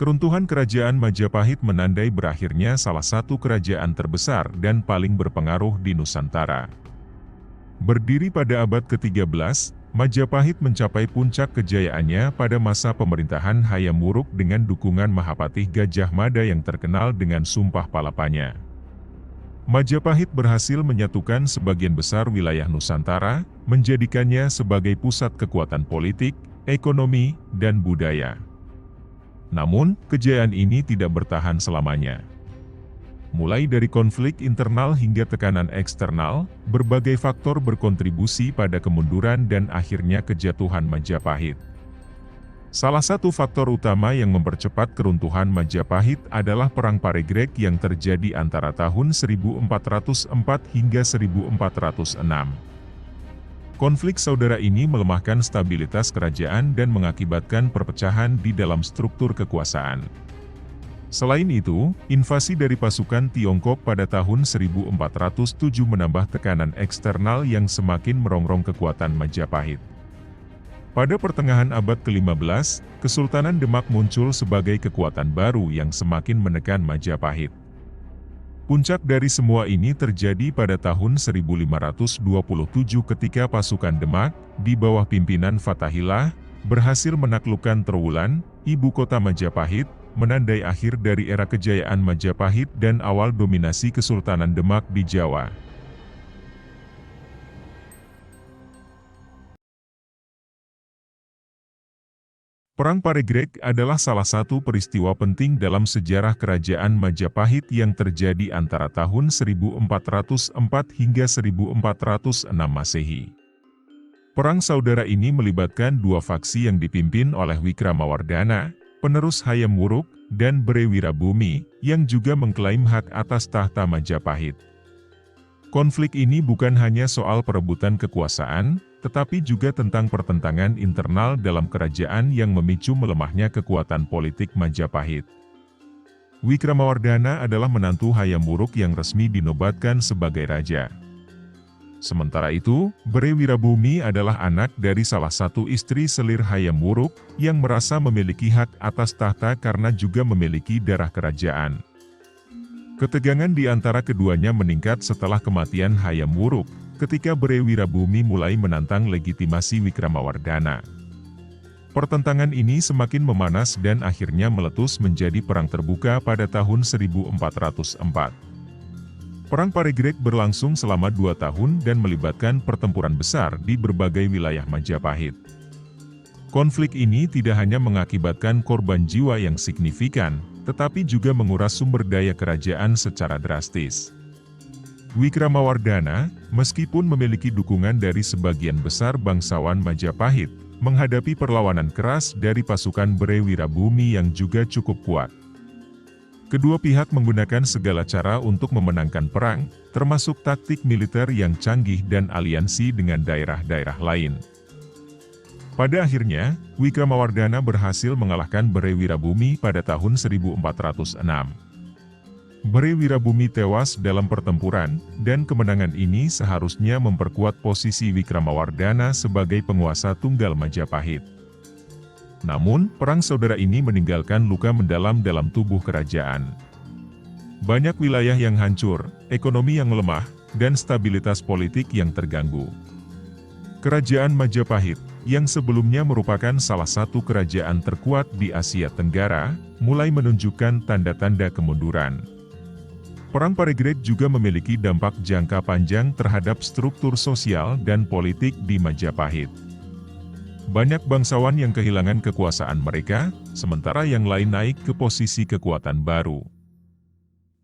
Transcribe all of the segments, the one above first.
Keruntuhan kerajaan Majapahit menandai berakhirnya salah satu kerajaan terbesar dan paling berpengaruh di Nusantara. Berdiri pada abad ke-13, Majapahit mencapai puncak kejayaannya pada masa pemerintahan Hayam Wuruk dengan dukungan Mahapatih Gajah Mada yang terkenal dengan Sumpah Palapanya. Majapahit berhasil menyatukan sebagian besar wilayah Nusantara, menjadikannya sebagai pusat kekuatan politik, ekonomi, dan budaya. Namun, kejayaan ini tidak bertahan selamanya. Mulai dari konflik internal hingga tekanan eksternal, berbagai faktor berkontribusi pada kemunduran dan akhirnya kejatuhan Majapahit. Salah satu faktor utama yang mempercepat keruntuhan Majapahit adalah Perang Paregreg yang terjadi antara tahun 1404 hingga 1406. Konflik saudara ini melemahkan stabilitas kerajaan dan mengakibatkan perpecahan di dalam struktur kekuasaan. Selain itu, invasi dari pasukan Tiongkok pada tahun 1407 menambah tekanan eksternal yang semakin merongrong kekuatan Majapahit. Pada pertengahan abad ke-15, Kesultanan Demak muncul sebagai kekuatan baru yang semakin menekan Majapahit. Puncak dari semua ini terjadi pada tahun 1527 ketika pasukan Demak, di bawah pimpinan Fathahillah, berhasil menaklukkan Trowulan, ibu kota Majapahit, menandai akhir dari era kejayaan Majapahit dan awal dominasi Kesultanan Demak di Jawa. Perang Paregreg adalah salah satu peristiwa penting dalam sejarah kerajaan Majapahit yang terjadi antara tahun 1404 hingga 1406 Masehi. Perang saudara ini melibatkan dua faksi yang dipimpin oleh Wikramawardhana, penerus Hayam Wuruk, dan Brewirabumi, yang juga mengklaim hak atas tahta Majapahit. Konflik ini bukan hanya soal perebutan kekuasaan, tetapi juga tentang pertentangan internal dalam kerajaan yang memicu melemahnya kekuatan politik Majapahit. Wikramawardhana adalah menantu Hayam Wuruk yang resmi dinobatkan sebagai raja. Sementara itu, Brewirabumi adalah anak dari salah satu istri selir Hayam Wuruk, yang merasa memiliki hak atas tahta karena juga memiliki darah kerajaan. Ketegangan di antara keduanya meningkat setelah kematian Hayam Wuruk, ketika Brewirabumi mulai menantang legitimasi Wikramawardhana. Pertentangan ini semakin memanas dan akhirnya meletus menjadi perang terbuka pada tahun 1404. Perang Paregreg berlangsung selama 2 tahun dan melibatkan pertempuran besar di berbagai wilayah Majapahit. Konflik ini tidak hanya mengakibatkan korban jiwa yang signifikan, tetapi juga menguras sumber daya kerajaan secara drastis. Wikramawardhana, meskipun memiliki dukungan dari sebagian besar bangsawan Majapahit, menghadapi perlawanan keras dari pasukan Brewirabumi yang juga cukup kuat. Kedua pihak menggunakan segala cara untuk memenangkan perang, termasuk taktik militer yang canggih dan aliansi dengan daerah-daerah lain. Pada akhirnya, Wikramawardhana berhasil mengalahkan Brewirabumi pada tahun 1406. Brewirabumi tewas dalam pertempuran, dan kemenangan ini seharusnya memperkuat posisi Wikramawardhana sebagai penguasa tunggal Majapahit. Namun, perang saudara ini meninggalkan luka mendalam dalam tubuh kerajaan. Banyak wilayah yang hancur, ekonomi yang lemah, dan stabilitas politik yang terganggu. Kerajaan Majapahit, yang sebelumnya merupakan salah satu kerajaan terkuat di Asia Tenggara, mulai menunjukkan tanda-tanda kemunduran. Perang Paregreg juga memiliki dampak jangka panjang terhadap struktur sosial dan politik di Majapahit. Banyak bangsawan yang kehilangan kekuasaan mereka, sementara yang lain naik ke posisi kekuatan baru.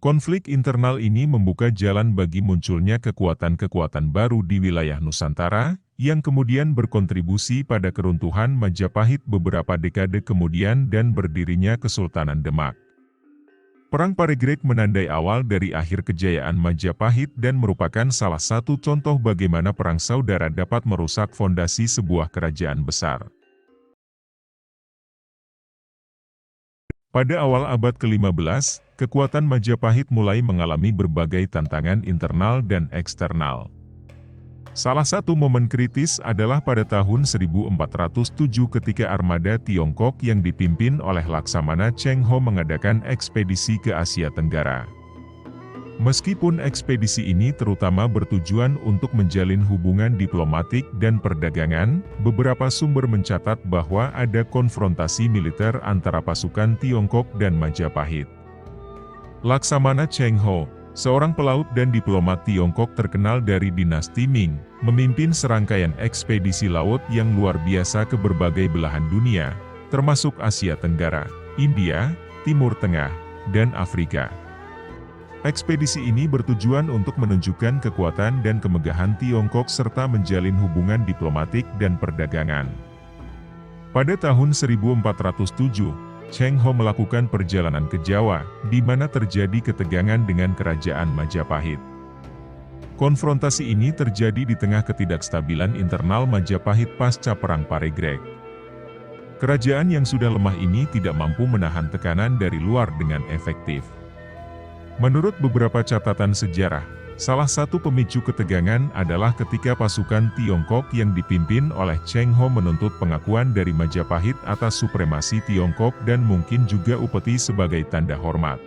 Konflik internal ini membuka jalan bagi munculnya kekuatan-kekuatan baru di wilayah Nusantara, yang kemudian berkontribusi pada keruntuhan Majapahit beberapa dekade kemudian dan berdirinya Kesultanan Demak. Perang Paregreg menandai awal dari akhir kejayaan Majapahit dan merupakan salah satu contoh bagaimana perang saudara dapat merusak fondasi sebuah kerajaan besar. Pada awal abad ke-15, kekuatan Majapahit mulai mengalami berbagai tantangan internal dan eksternal. Salah satu momen kritis adalah pada tahun 1407 ketika armada Tiongkok yang dipimpin oleh Laksamana Cheng Ho mengadakan ekspedisi ke Asia Tenggara. Meskipun ekspedisi ini terutama bertujuan untuk menjalin hubungan diplomatik dan perdagangan, beberapa sumber mencatat bahwa ada konfrontasi militer antara pasukan Tiongkok dan Majapahit. Laksamana Cheng Ho, seorang pelaut dan diplomat Tiongkok terkenal dari dinasti Ming, memimpin serangkaian ekspedisi laut yang luar biasa ke berbagai belahan dunia, termasuk Asia Tenggara, India, Timur Tengah, dan Afrika. Ekspedisi ini bertujuan untuk menunjukkan kekuatan dan kemegahan Tiongkok serta menjalin hubungan diplomatik dan perdagangan. Pada tahun 1407, Cheng Ho melakukan perjalanan ke Jawa, di mana terjadi ketegangan dengan kerajaan Majapahit. Konfrontasi ini terjadi di tengah ketidakstabilan internal Majapahit pasca Perang Paregreg. Kerajaan yang sudah lemah ini tidak mampu menahan tekanan dari luar dengan efektif. Menurut beberapa catatan sejarah, salah satu pemicu ketegangan adalah ketika pasukan Tiongkok yang dipimpin oleh Cheng Ho menuntut pengakuan dari Majapahit atas supremasi Tiongkok dan mungkin juga upeti sebagai tanda hormat.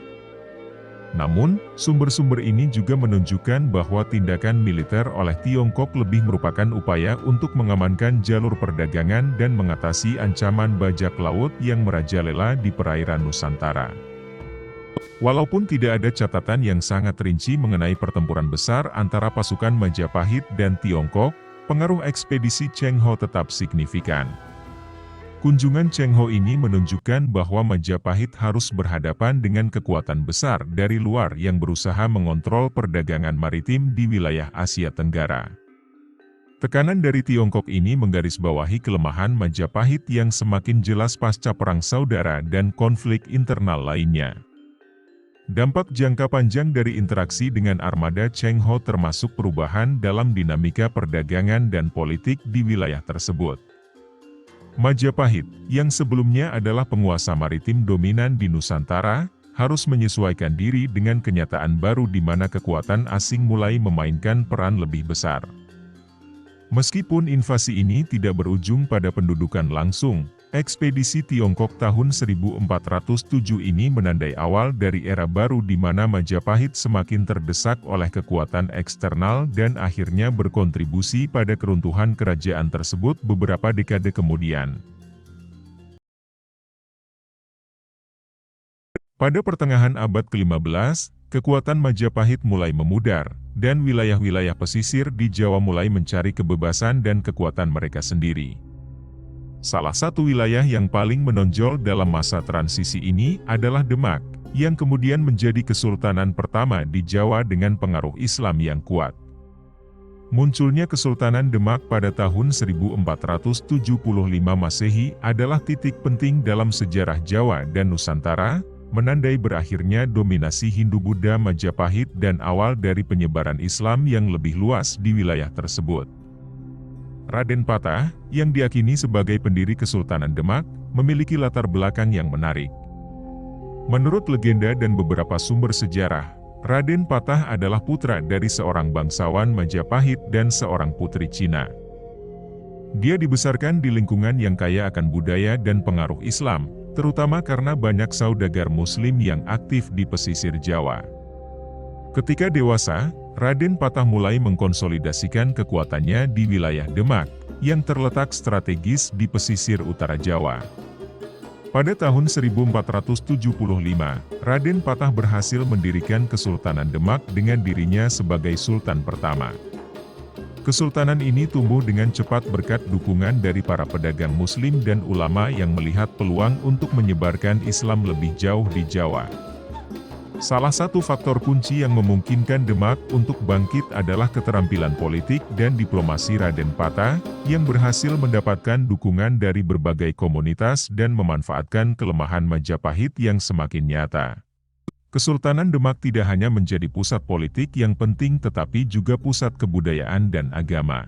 Namun, sumber-sumber ini juga menunjukkan bahwa tindakan militer oleh Tiongkok lebih merupakan upaya untuk mengamankan jalur perdagangan dan mengatasi ancaman bajak laut yang merajalela di perairan Nusantara. Walaupun tidak ada catatan yang sangat rinci mengenai pertempuran besar antara pasukan Majapahit dan Tiongkok, pengaruh ekspedisi Cheng Ho tetap signifikan. Kunjungan Cheng Ho ini menunjukkan bahwa Majapahit harus berhadapan dengan kekuatan besar dari luar yang berusaha mengontrol perdagangan maritim di wilayah Asia Tenggara. Tekanan dari Tiongkok ini menggarisbawahi kelemahan Majapahit yang semakin jelas pasca Perang Saudara dan konflik internal lainnya. Dampak jangka panjang dari interaksi dengan armada Cheng Ho termasuk perubahan dalam dinamika perdagangan dan politik di wilayah tersebut. Majapahit, yang sebelumnya adalah penguasa maritim dominan di Nusantara, harus menyesuaikan diri dengan kenyataan baru di mana kekuatan asing mulai memainkan peran lebih besar. Meskipun invasi ini tidak berujung pada pendudukan langsung, ekspedisi Tiongkok tahun 1407 ini menandai awal dari era baru di mana Majapahit semakin terdesak oleh kekuatan eksternal dan akhirnya berkontribusi pada keruntuhan kerajaan tersebut beberapa dekade kemudian. Pada pertengahan abad ke-15, kekuatan Majapahit mulai memudar, dan wilayah-wilayah pesisir di Jawa mulai mencari kebebasan dan kekuatan mereka sendiri. Salah satu wilayah yang paling menonjol dalam masa transisi ini adalah Demak, yang kemudian menjadi kesultanan pertama di Jawa dengan pengaruh Islam yang kuat. Munculnya Kesultanan Demak pada tahun 1475 Masehi adalah titik penting dalam sejarah Jawa dan Nusantara, menandai berakhirnya dominasi Hindu-Buddha Majapahit dan awal dari penyebaran Islam yang lebih luas di wilayah tersebut. Raden Patah, yang diyakini sebagai pendiri Kesultanan Demak, memiliki latar belakang yang menarik. Menurut legenda dan beberapa sumber sejarah, Raden Patah adalah putra dari seorang bangsawan Majapahit dan seorang putri Cina. Dia dibesarkan di lingkungan yang kaya akan budaya dan pengaruh Islam, terutama karena banyak saudagar Muslim yang aktif di pesisir Jawa. Ketika dewasa, Raden Patah mulai mengkonsolidasikan kekuatannya di wilayah Demak, yang terletak strategis di pesisir utara Jawa. Pada tahun 1475, Raden Patah berhasil mendirikan Kesultanan Demak dengan dirinya sebagai Sultan pertama. Kesultanan ini tumbuh dengan cepat berkat dukungan dari para pedagang Muslim dan ulama yang melihat peluang untuk menyebarkan Islam lebih jauh di Jawa. Salah satu faktor kunci yang memungkinkan Demak untuk bangkit adalah keterampilan politik dan diplomasi Raden Patah, yang berhasil mendapatkan dukungan dari berbagai komunitas dan memanfaatkan kelemahan Majapahit yang semakin nyata. Kesultanan Demak tidak hanya menjadi pusat politik yang penting tetapi juga pusat kebudayaan dan agama.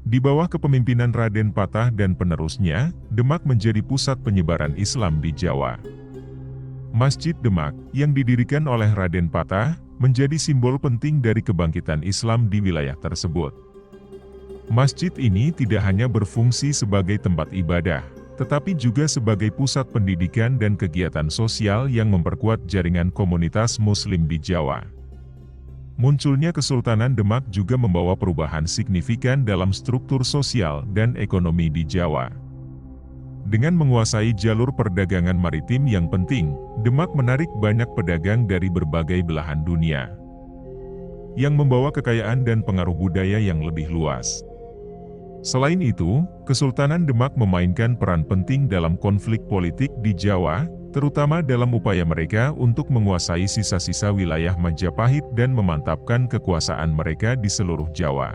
Di bawah kepemimpinan Raden Patah dan penerusnya, Demak menjadi pusat penyebaran Islam di Jawa. Masjid Demak, yang didirikan oleh Raden Patah, menjadi simbol penting dari kebangkitan Islam di wilayah tersebut. Masjid ini tidak hanya berfungsi sebagai tempat ibadah, tetapi juga sebagai pusat pendidikan dan kegiatan sosial yang memperkuat jaringan komunitas Muslim di Jawa. Munculnya Kesultanan Demak juga membawa perubahan signifikan dalam struktur sosial dan ekonomi di Jawa. Dengan menguasai jalur perdagangan maritim yang penting, Demak menarik banyak pedagang dari berbagai belahan dunia, yang membawa kekayaan dan pengaruh budaya yang lebih luas. Selain itu, Kesultanan Demak memainkan peran penting dalam konflik politik di Jawa, terutama dalam upaya mereka untuk menguasai sisa-sisa wilayah Majapahit dan memantapkan kekuasaan mereka di seluruh Jawa.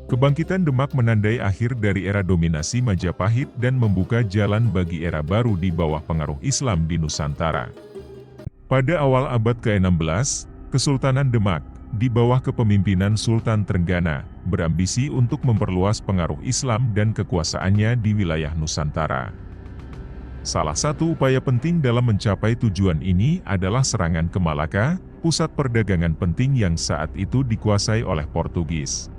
Kebangkitan Demak menandai akhir dari era dominasi Majapahit dan membuka jalan bagi era baru di bawah pengaruh Islam di Nusantara. Pada awal abad ke-16, Kesultanan Demak, di bawah kepemimpinan Sultan Trenggana, berambisi untuk memperluas pengaruh Islam dan kekuasaannya di wilayah Nusantara. Salah satu upaya penting dalam mencapai tujuan ini adalah serangan ke Malaka, pusat perdagangan penting yang saat itu dikuasai oleh Portugis.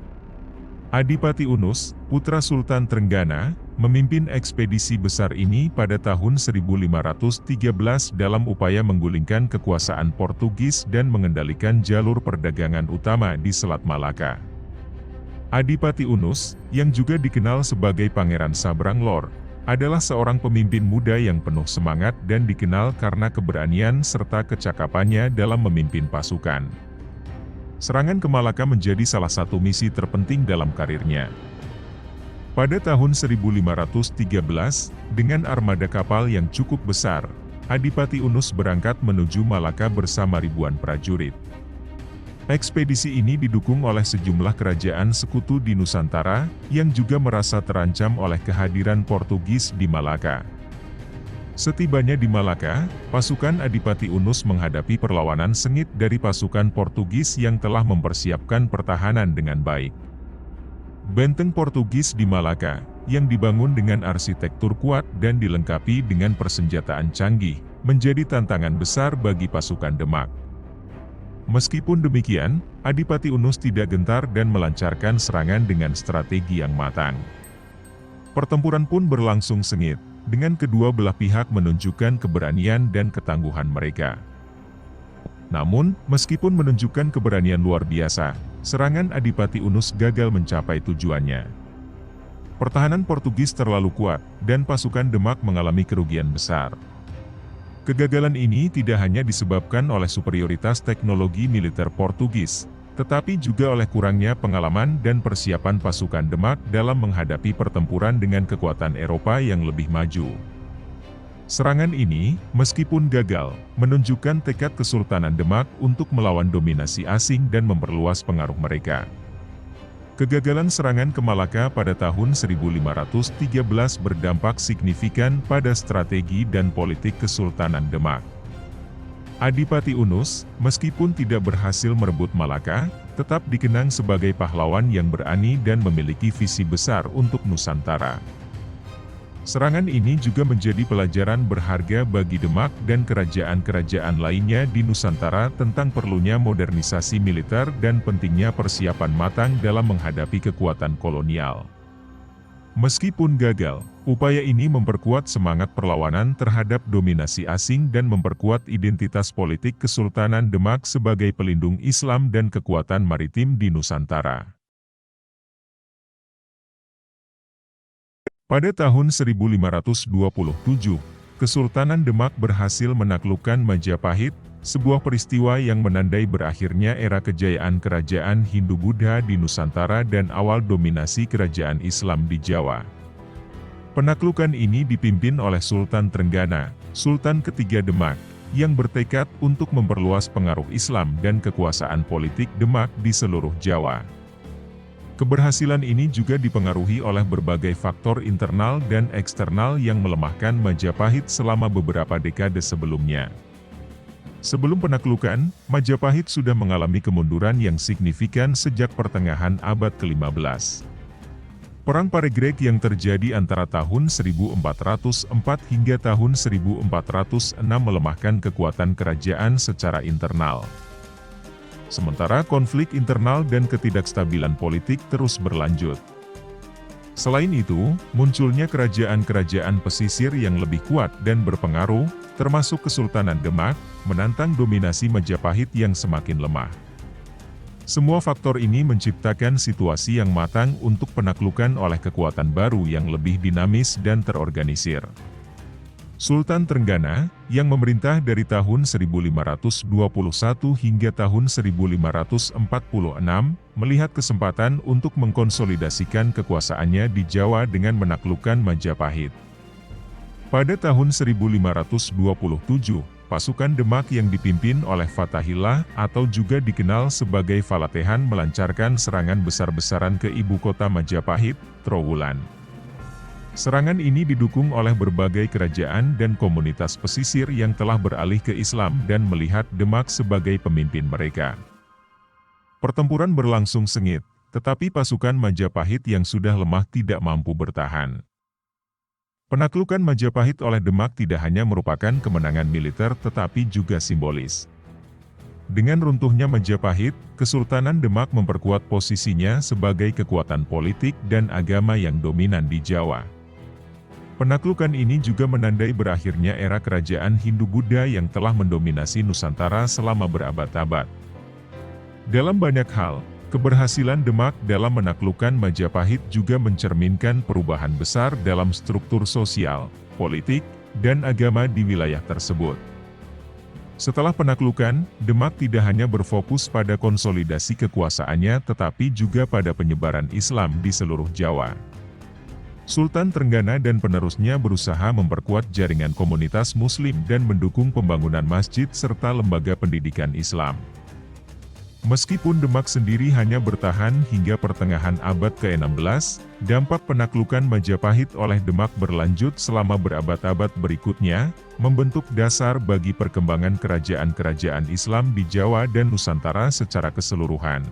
Adipati Unus, putra Sultan Trenggana, memimpin ekspedisi besar ini pada tahun 1513 dalam upaya menggulingkan kekuasaan Portugis dan mengendalikan jalur perdagangan utama di Selat Malaka. Adipati Unus, yang juga dikenal sebagai Pangeran Sabrang Lor, adalah seorang pemimpin muda yang penuh semangat dan dikenal karena keberanian serta kecakapannya dalam memimpin pasukan. Serangan ke Malaka menjadi salah satu misi terpenting dalam karirnya. Pada tahun 1513, dengan armada kapal yang cukup besar, Adipati Unus berangkat menuju Malaka bersama ribuan prajurit. Ekspedisi ini didukung oleh sejumlah kerajaan sekutu di Nusantara, yang juga merasa terancam oleh kehadiran Portugis di Malaka. Setibanya di Malaka, pasukan Adipati Unus menghadapi perlawanan sengit dari pasukan Portugis yang telah mempersiapkan pertahanan dengan baik. Benteng Portugis di Malaka, yang dibangun dengan arsitektur kuat dan dilengkapi dengan persenjataan canggih, menjadi tantangan besar bagi pasukan Demak. Meskipun demikian, Adipati Unus tidak gentar dan melancarkan serangan dengan strategi yang matang. Pertempuran pun berlangsung sengit, dengan kedua belah pihak menunjukkan keberanian dan ketangguhan mereka. Namun, meskipun menunjukkan keberanian luar biasa, serangan Adipati Unus gagal mencapai tujuannya. Pertahanan Portugis terlalu kuat, dan pasukan Demak mengalami kerugian besar. Kegagalan ini tidak hanya disebabkan oleh superioritas teknologi militer Portugis, tetapi juga oleh kurangnya pengalaman dan persiapan pasukan Demak dalam menghadapi pertempuran dengan kekuatan Eropa yang lebih maju. Serangan ini, meskipun gagal, menunjukkan tekad Kesultanan Demak untuk melawan dominasi asing dan memperluas pengaruh mereka. Kegagalan serangan ke Malaka pada tahun 1513 berdampak signifikan pada strategi dan politik Kesultanan Demak. Adipati Unus, meskipun tidak berhasil merebut Malaka, tetap dikenang sebagai pahlawan yang berani dan memiliki visi besar untuk Nusantara. Serangan ini juga menjadi pelajaran berharga bagi Demak dan kerajaan-kerajaan lainnya di Nusantara tentang perlunya modernisasi militer dan pentingnya persiapan matang dalam menghadapi kekuatan kolonial. Meskipun gagal, upaya ini memperkuat semangat perlawanan terhadap dominasi asing dan memperkuat identitas politik Kesultanan Demak sebagai pelindung Islam dan kekuatan maritim di Nusantara. Pada tahun 1527, Kesultanan Demak berhasil menaklukkan Majapahit, sebuah peristiwa yang menandai berakhirnya era kejayaan kerajaan Hindu-Buddha di Nusantara dan awal dominasi kerajaan Islam di Jawa. Penaklukan ini dipimpin oleh Sultan Trenggana, Sultan ketiga Demak, yang bertekad untuk memperluas pengaruh Islam dan kekuasaan politik Demak di seluruh Jawa. Keberhasilan ini juga dipengaruhi oleh berbagai faktor internal dan eksternal yang melemahkan Majapahit selama beberapa dekade sebelumnya. Sebelum penaklukan, Majapahit sudah mengalami kemunduran yang signifikan sejak pertengahan abad ke-15. Perang Paregreg yang terjadi antara tahun 1404 hingga tahun 1406 melemahkan kekuatan kerajaan secara internal. sementara konflik internal dan ketidakstabilan politik terus berlanjut. Selain itu, munculnya kerajaan-kerajaan pesisir yang lebih kuat dan berpengaruh, termasuk Kesultanan Demak, menantang dominasi Majapahit yang semakin lemah. Semua faktor ini menciptakan situasi yang matang untuk penaklukan oleh kekuatan baru yang lebih dinamis dan terorganisir. Sultan Trenggana, yang memerintah dari tahun 1521 hingga tahun 1546, melihat kesempatan untuk mengkonsolidasikan kekuasaannya di Jawa dengan menaklukkan Majapahit. Pada tahun 1527, pasukan Demak yang dipimpin oleh Fatahillah atau juga dikenal sebagai Falatehan melancarkan serangan besar-besaran ke ibu kota Majapahit, Trowulan. Serangan ini didukung oleh berbagai kerajaan dan komunitas pesisir yang telah beralih ke Islam dan melihat Demak sebagai pemimpin mereka. Pertempuran berlangsung sengit, tetapi pasukan Majapahit yang sudah lemah tidak mampu bertahan. Penaklukan Majapahit oleh Demak tidak hanya merupakan kemenangan militer tetapi juga simbolis. Dengan runtuhnya Majapahit, Kesultanan Demak memperkuat posisinya sebagai kekuatan politik dan agama yang dominan di Jawa. Penaklukan ini juga menandai berakhirnya era kerajaan Hindu-Buddha yang telah mendominasi Nusantara selama berabad-abad. Dalam banyak hal, keberhasilan Demak dalam menaklukkan Majapahit juga mencerminkan perubahan besar dalam struktur sosial, politik, dan agama di wilayah tersebut. Setelah penaklukan, Demak tidak hanya berfokus pada konsolidasi kekuasaannya tetapi juga pada penyebaran Islam di seluruh Jawa. Sultan Trenggana dan penerusnya berusaha memperkuat jaringan komunitas Muslim dan mendukung pembangunan masjid serta lembaga pendidikan Islam. Meskipun Demak sendiri hanya bertahan hingga pertengahan abad ke-16, dampak penaklukan Majapahit oleh Demak berlanjut selama berabad-abad berikutnya, membentuk dasar bagi perkembangan kerajaan-kerajaan Islam di Jawa dan Nusantara secara keseluruhan.